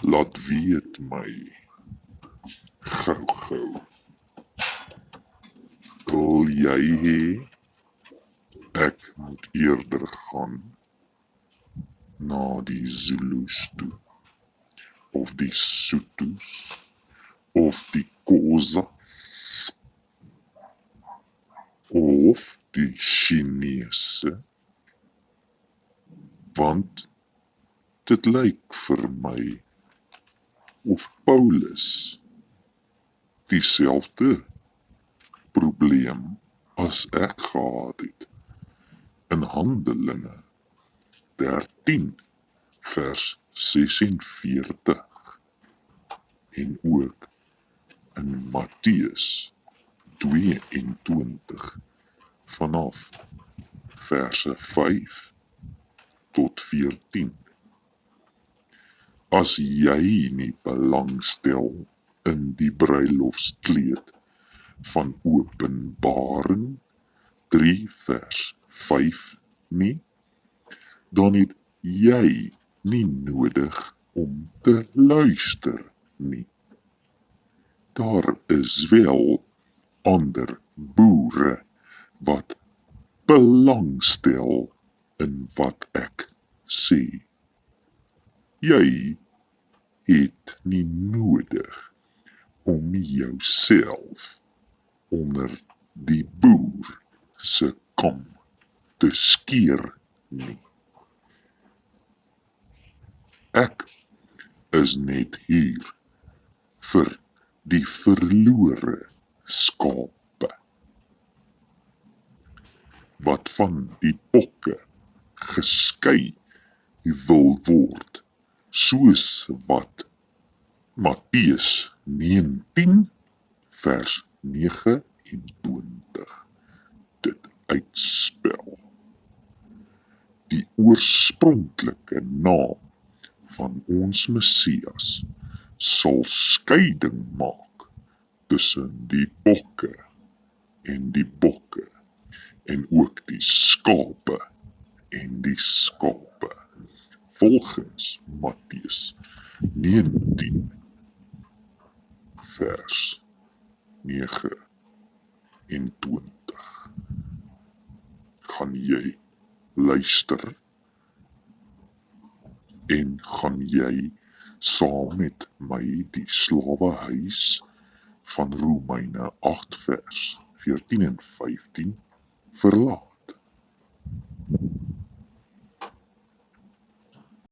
Laat weet my, gou. Wil jy hê ek moet eerder gaan na die Zulus toe, of die Soetos, of die Xhosas, of die Chinese? Want dit lyk vir my of Paulus dieselfde probleem as ek gehad het in Handelinge 13 vers 46 en ook in Matteus 22 vanaf verse 5 tot 14. As jy nie belangstel in die bruilofskleed van Openbaring 3 vers 5 nie, dan het jy nie nodig om te luister nie. Daar is wel ander boere wat belangstel in wat ek sê. Jy het nie nodig om jouself onder die boer se kam te skeer nie. Ek is net hier vir die verlore skape, wat van die bokke geskei wil word, soos wat Matteus 19 vers 29 dit uitspel. Die oorspronklike naam van ons Messias sal skeiding maak tussen die bokke en ook die skape en die skape, volgens Matteus 19 vers 29. Gaan jy luister en gaan jy saam met my die slawehuis van Romeine 8 vers 14 en 15 verlaat?